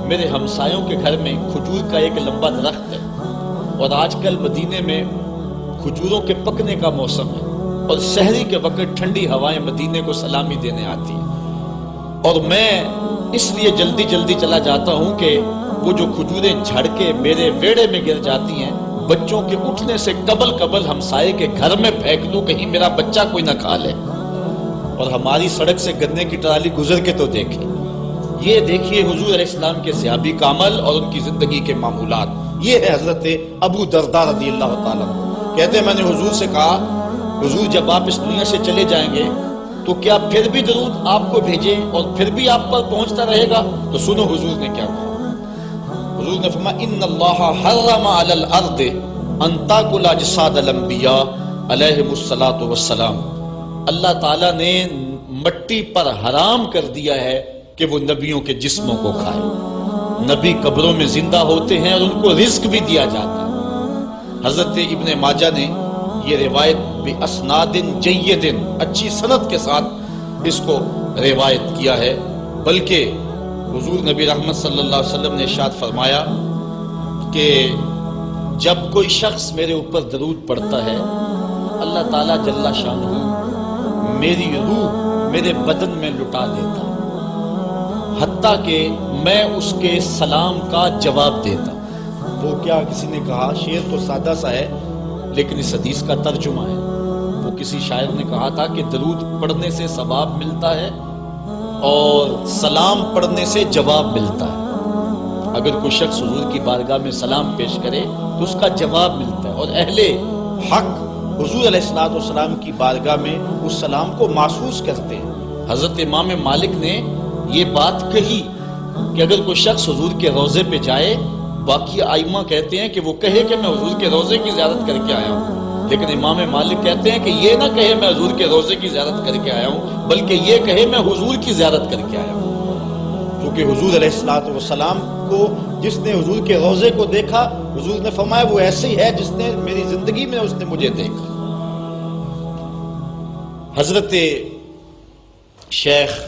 S2: میرے ہمسایوں کے گھر میں کھجور کا ایک لمبا درخت ہے، اور آج کل مدینے میں کھجوروں کے پکنے کا موسم ہے، اور سحری کے وقت ٹھنڈی ہوائیں مدینے کو سلامی دینے آتی ہیں، اور میں اس لیے جلدی جلدی چلا جاتا ہوں کہ وہ جو کھجوریں جھڑ کے میرے ویڑے میں گر جاتی ہیں، بچوں کے اٹھنے سے قبل ہمسائے کے گھر میں پھینک دوں، کہیں میرا بچہ کوئی نہ کھا لے۔ اور ہماری سڑک سے گنے کی ٹرالی گزر کے تو دیکھیں، یہ دیکھیے حضور علیہ السلام کے صحابی کا عمل اور ان کی زندگی کے معمولات۔ یہ ہے حضرت ابو درداء رضی اللہ تعالیٰ عنہ۔ کہتے ہیں میں نے حضور سے کہا، حضور جب آپ اس دنیا سے چلے جائیں گے تو کیا پھر بھی درود آپ کو بھیجیں اور پھر بھی آپ پر پہنچتا رہے گا؟ تو سنو حضور نے کیا کہا۔ حضور نے فرمایا، ان اللہ حرم علی الارض ان تاکل اجساد الانبیاء علیہم الصلاۃ والسلام۔ اللہ تعالیٰ نے مٹی پر حرام کر دیا ہے کہ وہ نبیوں کے جسموں کو کھائے۔ نبی قبروں میں زندہ ہوتے ہیں اور ان کو رزق بھی دیا جاتا ہے۔ حضرت ابن ماجہ نے یہ روایت باسناد جید، اچھی سند کے ساتھ اس کو روایت کیا ہے، بلکہ حضور نبی رحمت صلی اللہ علیہ وسلم نے ارشاد فرمایا کہ جب کوئی شخص میرے اوپر درود پڑھتا ہے، اللہ تعالیٰ جل شانہ میری روح میرے بدن میں لٹا دیتا ہے، حتیٰ کہ میں اس کے سلام کا جواب دیتا ہوں۔ وہ کیا، کسی نے کہا، شعر تو سادہ سا ہے لیکن اس حدیث کا ترجمہ ہے۔ وہ کسی شاعر نے کہا تھا کہ درود پڑھنے سے ثواب ملتا ہے اور سلام پڑھنے سے جواب ملتا ہے۔ اگر کوئی شخص حضور کی بارگاہ میں سلام پیش کرے تو اس کا جواب ملتا ہے، اور اہل حق حضور علیہ السلام کی بارگاہ میں اس سلام کو محسوس کرتے ہیں۔ حضرت امام مالک نے یہ بات کہی کہ اگر کوئی شخص حضور کے روضے پہ جائے، باقی ائمہ کہتے ہیں کہ وہ کہے کہ میں حضور کے روضے کی زیارت کر کے آیا ہوں، لیکن امام مالک کہتے ہیں کہ یہ نہ کہے میں حضور کے روضے کی زیارت کر کے آیا ہوں، بلکہ یہ کہے میں حضور کی زیارت کر کے آیا ہوں۔ کیونکہ حضور علیہ السلام کو جس نے حضور کے روضے کو دیکھا، حضور نے فرمایا وہ ایسے ہی ہے جس نے میری زندگی میں اس نے مجھے دیکھا۔ حضرت شیخ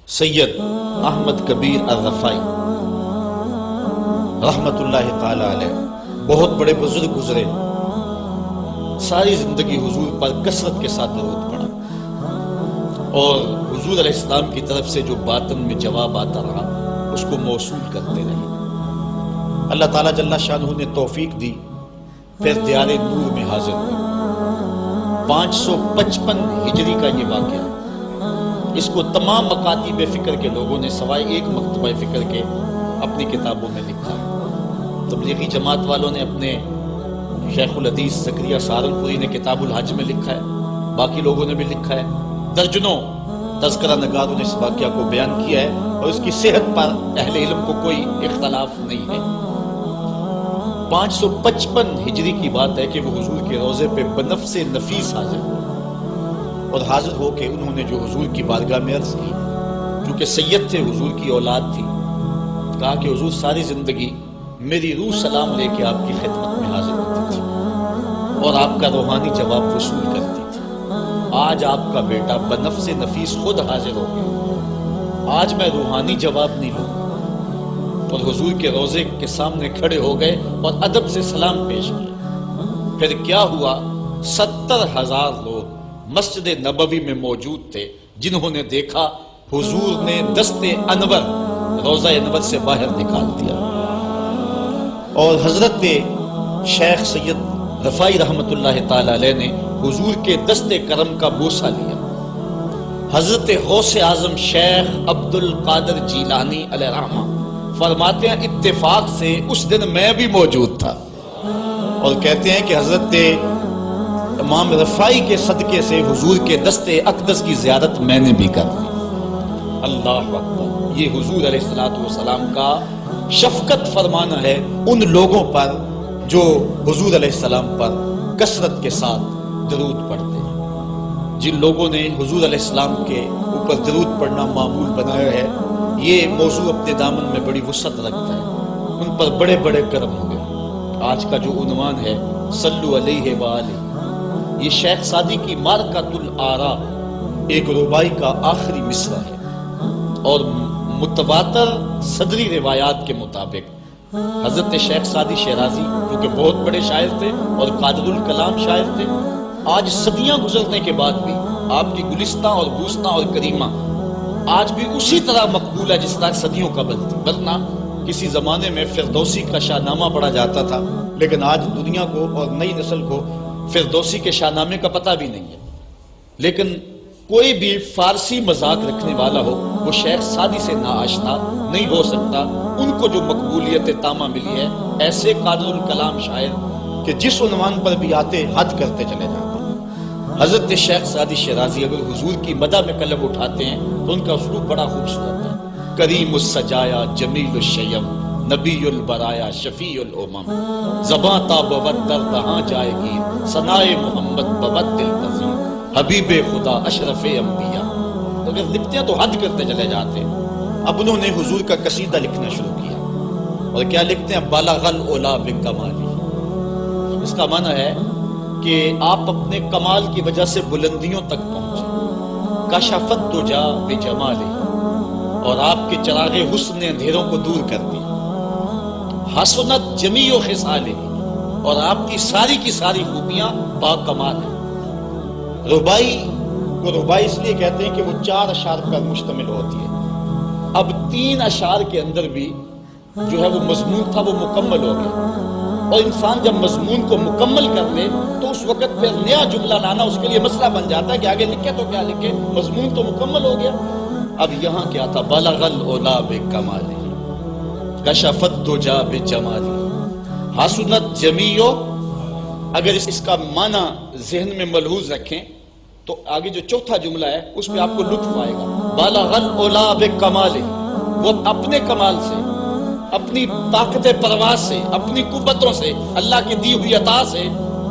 S2: سید احمد کبیر الرفائی رحمت اللہ تعالی علیہ بہت بڑے بزرگ گزرے، ساری زندگی حضور پر کثرت کے ساتھ درود پڑھا، اور حضور علیہ السلام کی طرف سے جو باطن میں جواب آتا رہا اس کو موصول کرتے رہے۔ اللہ تعالیٰ جل شانہ نے توفیق دی، پھر دیار نور میں حاضر ہوئے۔ 555 ہجری کا یہ واقعہ، اس کو تمام مکاتب فکر کے لوگوں نے سوائے ایک مکتبہ فکر کے اپنی کتابوں میں لکھا ہے۔ تبلیغی جماعت والوں نے اپنے شیخ الحدیث زکریا سہارنپوری نے کتاب الحج میں لکھا ہے، باقی لوگوں نے بھی لکھا ہے، درجنوں تذکرہ نگاروں نے اس واقعہ کو بیان کیا ہے، اور اس کی صحت پر اہل علم کو کوئی اختلاف نہیں ہے۔ 555 ہجری کی بات ہے کہ وہ حضور کے روضے پہ بنفس نفیس حاضر ہوئے، اور حاضر ہو کے انہوں نے جو حضور کی بارگاہ میں عرض کی، کیونکہ سید تھے، حضور کی اولاد تھی، کہا کہ حضور ساری زندگی میری روح سلام لے کے آپ کی خدمت میں حاضر ہوتی تھی اور آپ کا روحانی جواب وصول کرتی تھی۔ آج آپ کا بیٹا بنفس نفیس خود حاضر ہو گیا، آج میں روحانی جواب نہیں لوں گا، اور حضور کے روضے کے سامنے کھڑے ہو گئے اور ادب سے سلام پیش کیا۔ پھر کیا ہوا، 70,000 لوگ مسجد نبوی میں موجود تھے، جنہوں نے دیکھا حضور نے دست انور روضہ انور سے باہر نکال دیا، اور حضرت شیخ سید رفائی رحمت اللہ تعالی علیہ نے حضور کے دست کرم کا بوسہ لیا۔ حضرت غوث اعظم شیخ عبد القادر جیلانی علیہ رحمہ فرماتے ہیں اتفاق سے اس دن میں بھی موجود تھا، اور کہتے ہیں کہ حضرت امام رفائی کے صدقے سے حضور کے دست اقدس کی زیارت میں نے بھی کر لی۔ اللہ اکبر، یہ حضور علیہ السلام کا شفقت فرمانا ہے ان لوگوں پر جو حضور علیہ السلام پر کثرت کے ساتھ درود پڑھتے ہیں۔ جن لوگوں نے حضور علیہ السلام کے اوپر درود پڑھنا معمول بنایا ہے، یہ موضوع اپنے دامن میں بڑی وسعت رکھتا ہے، ان پر بڑے بڑے کرم ہو گئے۔ آج کا جو عنوان ہے صلو علیہ وآلہ، یہ شیخ سعدی کی مارکۃ الآراء ایک ربائی کا آخری مصرع ہے، اور متواتر صدری روایات کے مطابق حضرت شیخ سعدی شیرازی جو کہ بہت بڑے شاعر تھے اور قادر الکلام شاعر تھے، آج صدیاں گزرنے کے بعد بھی آپ کی گلستہ اور بوستہ اور کریمہ آج بھی اسی طرح مقبول ہے جس طرح صدیوں قبل تھی، ورنہ کسی زمانے میں فردوسی کا شاہ نامہ پڑھا جاتا تھا، لیکن آج دنیا کو اور نئی نسل کو فردوسی کے شاہ نامے کا پتہ بھی نہیں ہے۔ لیکن کوئی بھی فارسی مذاق رکھنے والا ہو وہ شیخ سعدی سے ناآشنا نہیں ہو سکتا۔ ان کو جو مقبولیت تامہ ملی ہے، ایسے قادر الکلام شاعر کہ جس عنوان پر بھی آتے حد کرتے چلے جاتے۔ حضرت شیخ سعدی شیرازی اگر حضور کی مدح میں قلم اٹھاتے ہیں تو ان کا اسلوب بڑا خوبصورت ہے۔ کریم السجایا جمیل الشیم نبی البرایا شفیع الامم، زباں تا بود در دہاں جائے گی ثنائے محمد بود دل پذیر، حبیب خدا اشرف انبیاء۔ اگر لکھتے ہیں تو حد کرتے چلے جاتے ہیں۔ اب انہوں نے حضور کا قصیدہ لکھنا شروع کیا، اور کیا لکھتے ہیں؟ بالغ العلا بکمالی۔ اس کا معنی ہے کہ آپ اپنے کمال کی وجہ سے بلندیوں تک پہنچے، کشفت دجا بجمالہ، اور آپ کے چراغ حسن نے اندھیروں کو دور کر دیا، حسنت جمیع خصالہ، اور آپ کی ساری خوبیاں با کمال ہیں۔ ربائی کو ربائی اس لیے کہتے ہیں کہ وہ 4 اشعار پر مشتمل ہوتی ہے۔ اب 3 اشعار کے اندر بھی جو ہے وہ مضمون تھا وہ مکمل ہو گیا، اور انسان جب مضمون کو مکمل کر لے تو اس وقت پھر نیا جملہ لانا اس کے لیے مسئلہ بن جاتا ہے کہ آگے لکھے تو کیا لکھے، مضمون تو مکمل ہو گیا۔ اب یہاں کیا تھا؟ بلغ العلا بکمالہ کشفت دجا بجمالہ حسنت جمیع۔ اگر اس کا معنی ذہن میں ملحوظ رکھیں تو آگے جو چوتھا جملہ ہے اس پہ آپ کو لطف آئے گا۔ بالغ العلا بکمالہ، وہ اپنے کمال سے، اپنی طاقت پرواز سے، اپنی قوتوں سے، اللہ کی دی ہوئی عطا سے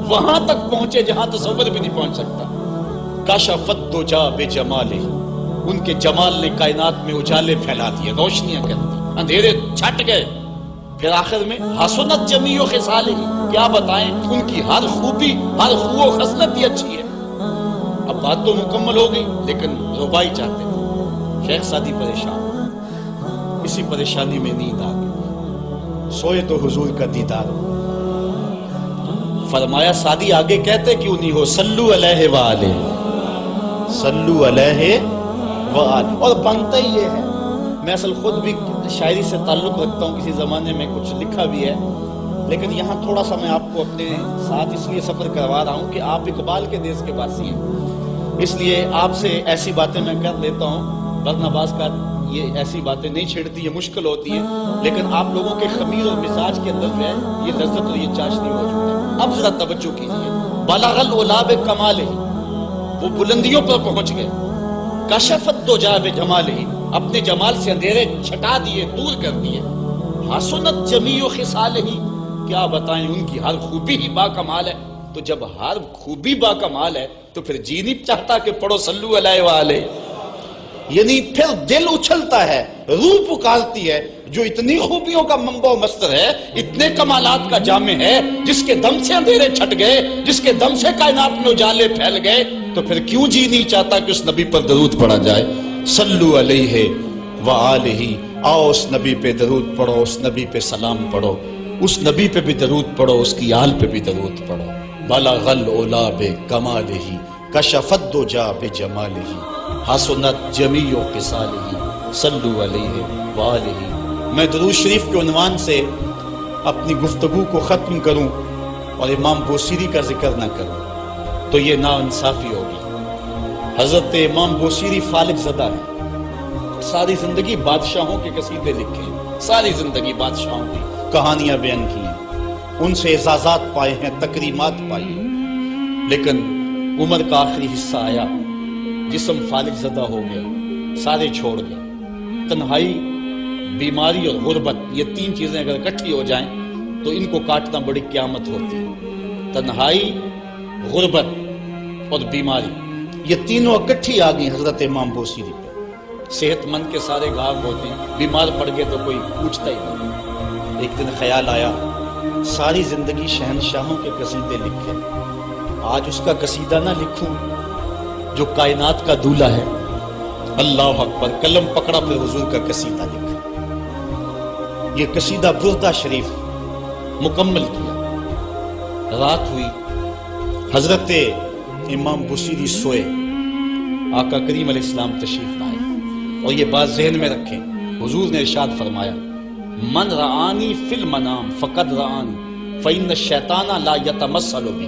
S2: وہاں تک پہنچے جہاں تصور بھی نہیں پہنچ سکتا۔ کشفت دجا بجمالہ، ان کے جمال نے کائنات میں اجالے پھیلا دیے، روشنیاں کر دی، اندھیرے چھٹ گئے۔ پھر آخر میں حسنت جمیع خصالہ، کیا بتائیں ان کی ہر خوبی، ہر خو و خصلت ہی اچھی ہے۔ اب بات تو مکمل ہو گئی، لیکن ربائی چاہتے تھے۔ شیخ سعدی پریشان، اسی پریشانی میں نیند آ گئی، سوئے تو حضور کا دیدار ہو۔ فرمایا سعدی آگے کہتے کیوں نہیں ہو؟ صلو علیہ وآلہ، صلو علیہ وآلہ۔ اور بنتا ہی یہ ہے، میں اصل خود بھی شاعری سے تعلق رکھتا ہوں، کسی زمانے میں کچھ لکھا بھی ہے، لیکن یہاں تھوڑا سا میں آپ کو اپنے ساتھ اس لیے سفر کروا رہا ہوں کہ آپ اقبال کے دیس کے باسی ہیں، اس لیے آپ سے ایسی باتیں میں کر لیتا ہوں، ورنہ بعض کا یہ ایسی باتیں نہیں چھڑتی، یہ مشکل ہوتی ہے، لیکن آپ لوگوں کے خمیر اور مزاج کے اندر جو ہے یہ لذت اور یہ چاشنی موجود ہے۔ اب ذرا توجہ کیجیے، بالغ العلا بکمالہ، وہ بلندیوں پر پہنچ گئے، کشفت دجا بجمالہ، اپنے جمال سے اندھیرے چھٹا دیے، دور کر دیے، حسنت جمیع خصالہ، کیا بتائیں ان کی ہر خوبی ہی با کمال ہے۔ تو جب ہر خوبی با کمال ہے تو پھر جی نہیں چاہتا کہ پڑھو صلو علیہ وآلہ، یعنی پھر دل اچھلتا ہے، روح پکارتی ہے، جو اتنی خوبیوں کا منبع و مصدر ہے، اتنے کمالات کا جامع ہے، جس کے دم سے اندھیرے چھٹ گئے، جس کے دم سے کائنات میں اجالے پھیل گئے، تو پھر کیوں جی نہیں چاہتا کہ اس نبی پر درود پڑھا جائے؟ صلو علیہ وآلہ، آؤ اس نبی پہ درود پڑھو، اس نبی پہ سلام پڑھو، اس نبی پہ بھی درود پڑھو، اس کی آل پہ بھی درود پڑھو۔ بالغ العلا بکمالہ کشفت دجا بجمالہ حسنت جمیع خصالہ صلو علیہ وآلہ۔ میں درود شریف کے عنوان سے اپنی گفتگو کو ختم کروں اور امام بوصیری کا ذکر نہ کروں تو یہ ناانصافی ہوگی۔ حضرت امام بوصیری فالق زدہ ہیں، ساری زندگی بادشاہوں کے قصیدے لکھے ہیں، ساری زندگی بادشاہوں کی کہانیاں بیان کی ہیں، ان سے اعزازات پائے ہیں، تکریمات پائی ہیں، لیکن عمر کا آخری حصہ آیا، جسم فالق زدہ ہو گیا، سارے چھوڑ گئے۔ تنہائی، بیماری اور غربت، یہ 3 چیزیں اگر اکٹھی ہو جائیں تو ان کو کاٹنا بڑی قیامت ہوتی ہے۔ تنہائی، غربت اور بیماری، یہ تینوں اکٹھی آ گئی حضرت امام بوصیری پہ. صحت مند کے سارے گھاؤ ہوتے ہیں، بیمار پڑ گئے تو کوئی پوچھتا ہی نہیں. ایک دن خیال آیا ساری زندگی شہنشاہوں کے قصیدے لکھے، آج اس کا قصیدہ نہ لکھوں جو کائنات کا دولہ ہے. اللہ اکبر، قلم پکڑا، پھر حضور کا قصیدہ لکھا. یہ قصیدہ بردہ شریف مکمل کیا. رات ہوئی، حضرت امام بوصیری سوئے، آقا کریم علیہ السلام تشریف لائے. اور یہ بات ذہن میں رکھیں، حضور نے ارشاد فرمایا من رآنی فی المنام فقد رآنی فإن الشیطان لا یتمثل بی.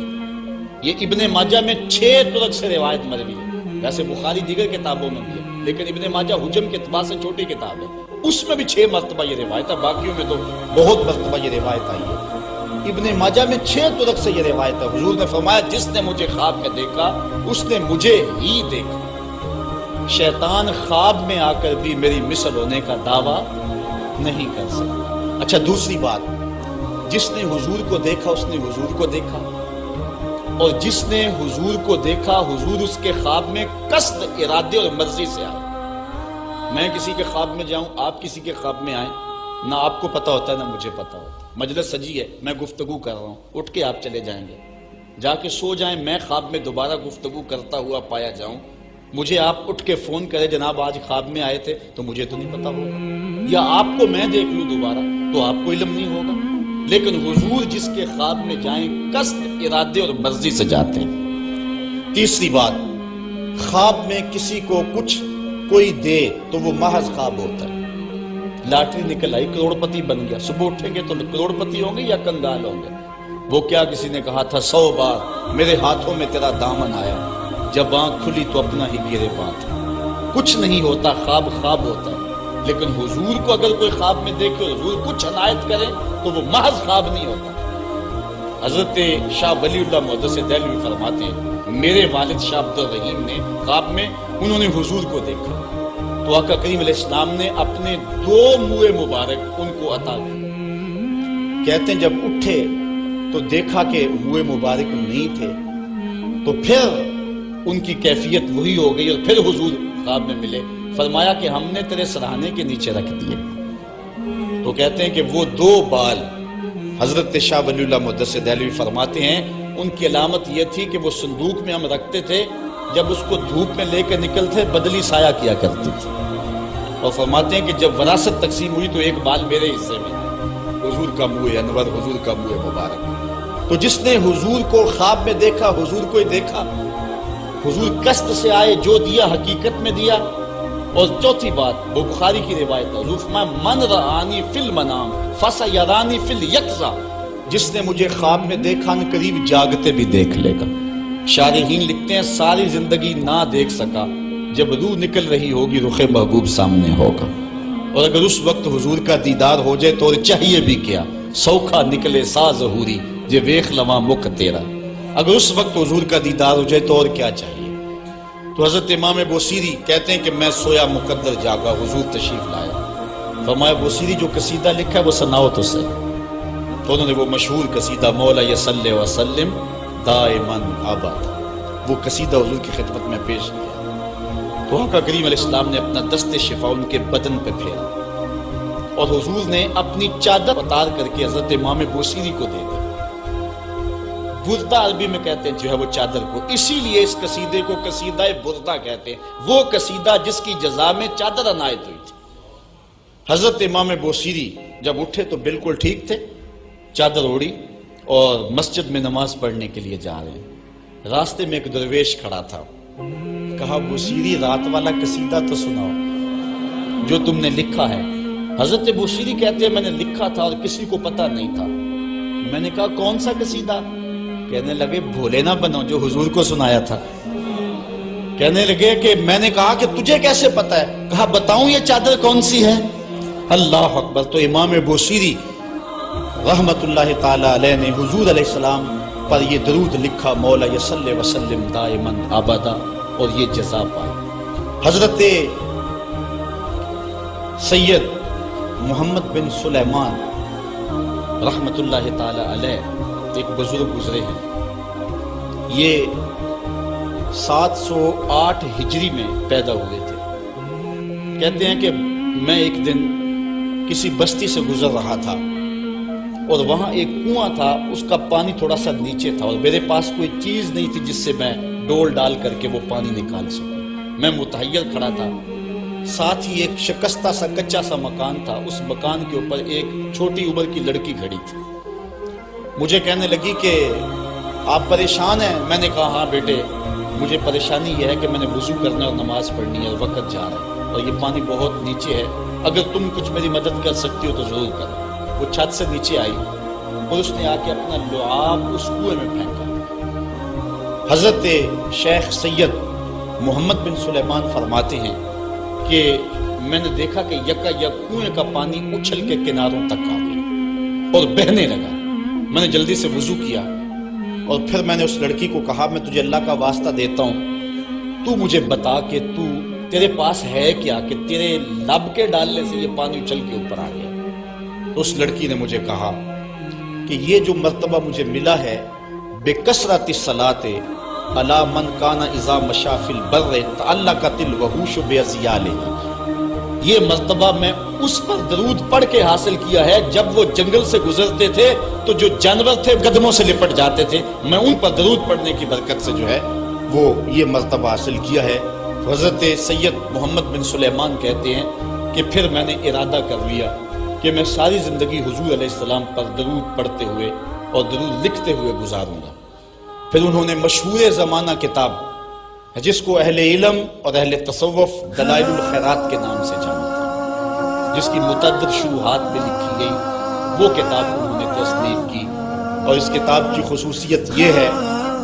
S2: یہ ابن ماجہ میں 6 طرق سے روایت مروی ہے. ویسے بخاری دیگر کتابوں میں بھی ہے، لیکن ابن ماجہ حجم کے اعتبار سے چھوٹی کتاب ہے، اس میں بھی 6 مرتبہ یہ روایت ہے. باقیوں میں تو بہت مرتبہ یہ روایت آئی ہے. ابن ماجہ میں 6 طرق سے یہ روایت ہے. حضور نے فرمایا جس نے مجھے خواب میں دیکھا اس نے مجھے ہی دیکھا. شیطان خواب میں آ کر بھی میری مثل ہونے کا دعویٰ نہیں کر سکتا. اچھا دوسری بات، جس نے حضور کو دیکھا اس نے حضور کو دیکھا، اور جس نے حضور کو دیکھا حضور اس کے خواب میں قصد، ارادے اور مرضی سے آئے. میں کسی کے خواب میں جاؤں، آپ کسی کے خواب میں آئیں، نہ آپ کو پتا ہوتا ہے نہ مجھے پتا ہوتا. مجلس سجی ہے، میں گفتگو کر رہا ہوں، اٹھ کے آپ چلے جائیں گے، جا کے سو جائیں. میں خواب میں دوبارہ گفتگو کرتا ہوا پایا جاؤں، مجھے آپ اٹھ کے فون کرے جناب آج خواب میں آئے تھے، تو مجھے تو نہیں پتا ہوگا. یا آپ کو میں دیکھ لوں دوبارہ تو آپ کو علم نہیں ہوگا. لیکن حضور جس کے خواب میں جائیں قصد، ارادے اور مرضی سے جاتے ہیں. تیسری بات، خواب میں کسی کو کچھ کوئی دے تو وہ محض خواب ہوتا ہے. لاٹری نکل آئی، کروڑ پتی بن گیا، صبح اٹھیں گے تو کروڑ پتی ہوں گے یا کنگال ہوں گے. وہ کیا کسی نے کہا تھا 100 بار میرے ہاتھوں میں تیرا دامن آیا، جب آنکھ کھلی تو اپنا ہی گرے بات. کچھ نہیں ہوتا، خواب خواب ہوتا ہے. لیکن حضور کو اگر کوئی خواب میں دیکھے اور حضور کچھ عنایت کرے تو وہ محض خواب نہیں ہوتا. حضرت شاہ ولی اللہ محدث دہلوی فرماتے ہیں میرے والد شاہ عبد الرحیم نے خواب میں انہوں نے حضور کو دیکھا تو آقا کریم علیہ السلام نے اپنے 2 منہ مبارک ان کو عطا کیے. کہتے ہیں جب اٹھے تو دیکھا کہ منہ مبارک نہیں تھے، تو پھر ان کی کیفیت وہی ہو گئی اور پھر حضور خواب میں ملے. فرمایا کہ ہم نے تیرے سرہانے کے نیچے رکھ دیے. تو کہتے ہیں کہ وہ 2 بال حضرت شاہ ولی اللہ محدث دہلوی فرماتے ہیں ان کی علامت یہ تھی کہ وہ صندوق میں ہم رکھتے تھے، جب اس کو دھوپ میں لے کے نکلتے بدلی سایہ کیا کرتی تھی. اور فرماتے ہیں کہ جب وراثت تقسیم ہوئی تو 1 بال میرے حصے میں، حضور کا منہ انور، حضور کا منہ مبارک. تو جس نے حضور کو خواب میں دیکھا حضور کو ہی دیکھا. حضور قصد سے آئے، جو دیا حقیقت میں دیا. اور چوتھی بات، وہ بخاری کی روایت ہے، حضور فرمایا من رآنی فی المنام فسیرانی فی الیقظہ. جس نے مجھے خواب میں دیکھا ان قریب جاگتے بھی دیکھ لے گا. شارحین لکھتے ہیں ساری زندگی نہ دیکھ سکا، جب روح نکل رہی ہوگی رخ محبوب سامنے ہوگا. اور اگر اس وقت حضور کا دیدار ہو جائے تو چاہیے بھی کیا، سوکھا نکلے سا ظہوری جے ویخ لواں مکھ تیرا. اگر اس وقت حضور کا دیدار ہو جائے تو اور کیا چاہیے. تو حضرت امام بوصیری کہتے ہیں کہ میں سویا مقدر جاگا، حضور تشریف لائے. فرمایا بوصیری جو قصیدہ لکھا ہے وہ سناؤ تو صحیح. تو انہوں نے وہ مشہور قصیدہ مولا صلی وسلم دائماً ابد، وہ قصیدہ حضور کی خدمت میں پیش کیا. تو آقا کریم علیہ السلام نے اپنا دست شفا ان کے بدن پہ پھیرا اور حضور نے اپنی چادر اتار کر کے حضرت امام بوصیری کو دے دی. بردہ عربی میں کہتے ہیں جو ہے وہ چادر کو، اسی لیے اس قصیدے کو قصیدہ بردہ کہتے ہیں، وہ قصیدہ جس کی جزا میں چادر عنایت ہوئی تھی. حضرت امام بوصیری جب اٹھے تو بالکل ٹھیک تھے، چادر اوڑی اور مسجد میں نماز پڑھنے کے لیے جا رہے ہیں. راستے میں ایک درویش کھڑا تھا. کہا بوصیری رات والا قصیدہ تو سناؤ جو تم نے لکھا ہے. حضرت بوصیری کہتے ہیں میں نے لکھا تھا اور کسی کو پتہ نہیں تھا. میں نے کہا کون سا قصیدہ؟ کہنے لگے بھولے نہ بنو جو حضور کو سنایا تھا. کہنے لگے کہ میں نے کہا کہ تجھے کیسے پتہ ہے؟ کہا بتاؤں یہ چادر کون سی ہے؟ اللہ اکبر. تو امام بوصیری رحمت اللہ تعالی علیہ نے حضور علیہ السلام پر یہ درود لکھا مولا صلی وسلم دائماً ابدا، اور یہ جزا پائی. حضرت سید محمد بن سلیمان رحمت اللہ تعالی علیہ ایک بزرگ گزرے ہیں. یہ 708 ہجری میں پیدا ہوئے تھے۔ کہتے ہیں کہ میں ایک دن کسی بستی سے گزر رہا تھا اور وہاں ایک کنواں تھا، اس کا پانی تھوڑا سا نیچے تھا اور میرے پاس کوئی چیز نہیں تھی جس سے میں ڈول ڈال کر کے وہ پانی نکال سکوں۔ میں متحیر کھڑا تھا، ساتھ ہی ایک شکستہ سا کچا سا مکان تھا، اس مکان کے اوپر ایک چھوٹی عمر کی لڑکی کھڑی تھی۔ مجھے کہنے لگی کہ آپ پریشان ہیں؟ میں نے کہا ہاں بیٹے، مجھے پریشانی یہ ہے کہ میں نے وضو کرنا اور نماز پڑھنی ہے اور وقت جا رہا ہے اور یہ پانی بہت نیچے ہے، اگر تم کچھ میری مدد کر سکتی ہو تو ضرور کرو۔ وہ چھت سے نیچے آئی اور اس نے آ کے اپنا لعاب اس کنویں میں پھینکا۔ حضرت شیخ سید محمد بن سلیمان فرماتے ہیں کہ میں نے دیکھا کہ یکا یک کنویں کا پانی اچھل کے کناروں تک آ گیا اور بہنے لگا۔ میں نے جلدی سے وضو کیا اور پھر میں نے اس لڑکی کو کہا میں تجھے اللہ کا واسطہ دیتا ہوں، تو مجھے بتا کہ تیرے پاس ہے کیا کہ تیرے لب کے ڈالنے سے یہ پانی اچھل کے اوپر آ گیا۔ تو اس لڑکی نے مجھے کہا کہ یہ جو مرتبہ مجھے ملا ہے بکثرت الصلاۃ علی من کان اذا مشى فی البر تعلقت الوحوش باذیالہ، یہ مرتبہ میں اس پر درود پڑھ کے حاصل کیا ہے جب وہ جنگل سے گزرتے تھے تو جو جانور تھے قدموں سے لپٹ جاتے تھے، میں ان پر درود پڑھنے کی برکت سے جو ہے وہ یہ مرتبہ حاصل کیا ہے۔ حضرت سید محمد بن سلیمان کہتے ہیں کہ پھر میں نے ارادہ کر لیا کہ میں ساری زندگی حضور علیہ السلام پر درود پڑھتے ہوئے اور درود لکھتے ہوئے گزاروں گا۔ پھر انہوں نے مشہور زمانہ کتاب جس کو اہل علم اور اہل تصوف دلائل الخیرات کے نام سے جانتے ہیں، جس کی متعدد شروحات میں لکھی گئی، وہ کتاب انہوں نے تصنیف کی۔ اور اس کتاب کی خصوصیت یہ ہے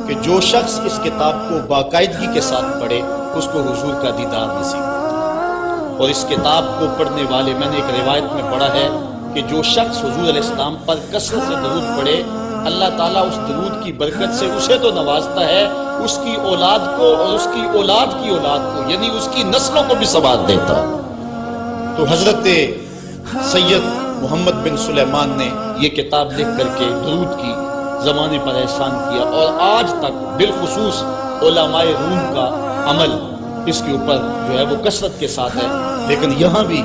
S2: کہ جو شخص اس کتاب کو باقاعدگی کے ساتھ پڑھے اس کو حضور کا دیدار نصیب ہوتا ہے۔ اور اس کتاب کو پڑھنے والے، میں نے ایک روایت میں پڑھا ہے کہ جو شخص حضور علیہ السلام پر کثرت سے درود پڑھے، اللہ تعالیٰ اس درود کی برکت سے اسے تو نوازتا ہے، اس کی اولاد کو اور اس کی اولاد کی اولاد کو، یعنی اس کی نسلوں کو بھی ثواب دیتا ہے۔ تو حضرت سید محمد بن سلیمان نے یہ کتاب لکھ کر کے درود کی زمانے پر احسان کیا، اور آج تک بالخصوص علماء روم کا عمل اس کے اوپر جو ہے وہ کثرت کے ساتھ ہے۔ لیکن یہاں بھی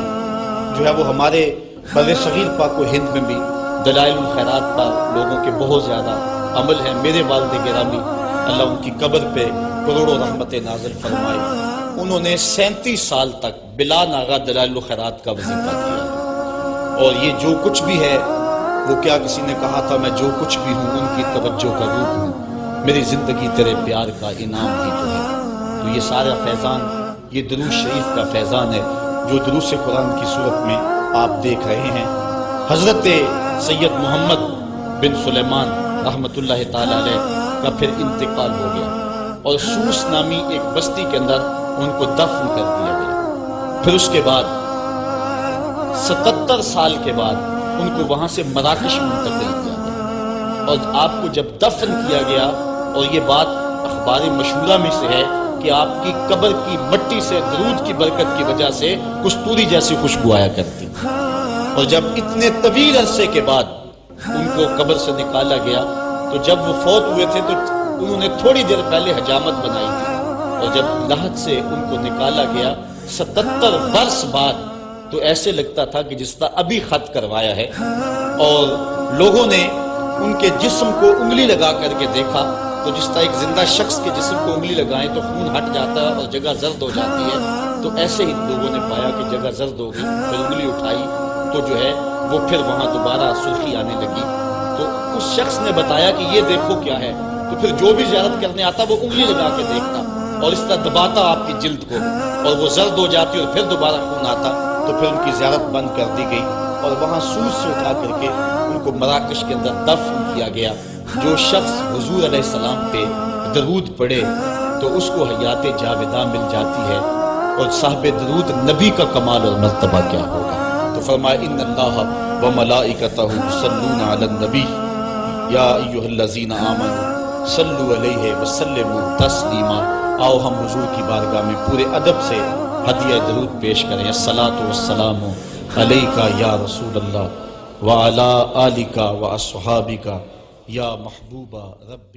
S2: جو ہے وہ ہمارے بر صغیر پاک و ہند میں بھی دلائل الخیرات پر لوگوں کے بہت زیادہ عمل ہے۔ میرے والد گرامی اللہ ان کی قبر پہ کروڑوں رحمت نازل فرمائے، انہوں نے 37 سال تک بلا ناغہ دلائل الخیرات کا وظیفہ کیا، اور یہ جو کچھ بھی ہے وہ کیا کسی نے کہا تھا میں جو کچھ بھی ہوں ان کی توجہ کا روح ہوں، میری زندگی تیرے پیار کا انعام ہی تو ہے۔ تو یہ سارا فیضان یہ دروش شریف کا فیضان ہے جو دروس قرآن کی صورت میں آپ دیکھ رہے ہیں۔ حضرت سید محمد بن سلیمان رحمت اللہ تعالی علیہ کا پھر انتقال ہو گیا اور سوس نامی ایک بستی کے اندر ان کو دفن کر دیا گیا۔ پھر اس کے بعد 77 سال کے بعد ان کو وہاں سے مراکش منتقل کیا گیا، اور آپ کو جب دفن کیا گیا، اور یہ بات اخبار مشہورہ میں سے ہے کہ آپ کی قبر کی مٹی سے درود کی برکت کی وجہ سے کستوری جیسی خوشبو آیا کرتی، اور جب اتنے طویل عرصے کے بعد ان کو قبر سے نکالا گیا تو جب وہ فوت ہوئے تھے تو انہوں نے تھوڑی دیر پہلے حجامت بنائی تھی، اور جب لحد سے ان کو نکالا گیا 77 برس بعد تو ایسے لگتا تھا کہ جس طرح ابھی خط کروایا ہے، اور لوگوں نے ان کے جسم کو انگلی لگا کر کے دیکھا تو جس طرح ایک زندہ شخص کے جسم کو انگلی لگائیں تو خون ہٹ جاتا ہے اور جگہ زرد ہو جاتی ہے، تو ایسے ہی لوگوں نے پایا کہ جگہ زرد ہو گئی، پھر انگلی اٹھائی تو جو ہے وہ پھر وہاں دوبارہ سرخی آنے لگی، تو اس شخص نے بتایا کہ یہ دیکھو کیا ہے، تو پھر جو بھی زیارت کرنے آتا وہ انگلی لگا کے دیکھتا اور اس طرح دباتا آپ کی جلد کو، اور وہ زرد ہو جاتی اور پھر دوبارہ خون آتا، تو پھر ان کی زیارت بند کر دی گئی اور وہاں سوس سے اٹھا کر کے ان کو مراکش کے اندر دفن کیا گیا۔ جو شخص حضور علیہ السلام پہ درود پڑھے تو اس کو حیات جاوداں مل جاتی ہے، اور صاحب درود نبی کا کمال اور مرتبہ کیا ہوگا۔ تو فرمایا ان اللہ و ملائکتہ یصلون علی النبی یا ایھا الذین آمنوا صلوا علیہ وسلموا تسلیما۔ آؤ ہم حضور کی بارگاہ میں پورے ادب سے ہدیہ درود پیش کریں۔ الصلاۃ والسلام علیک یا رسول اللہ وعلی آلک واصحابک یا محبوب رب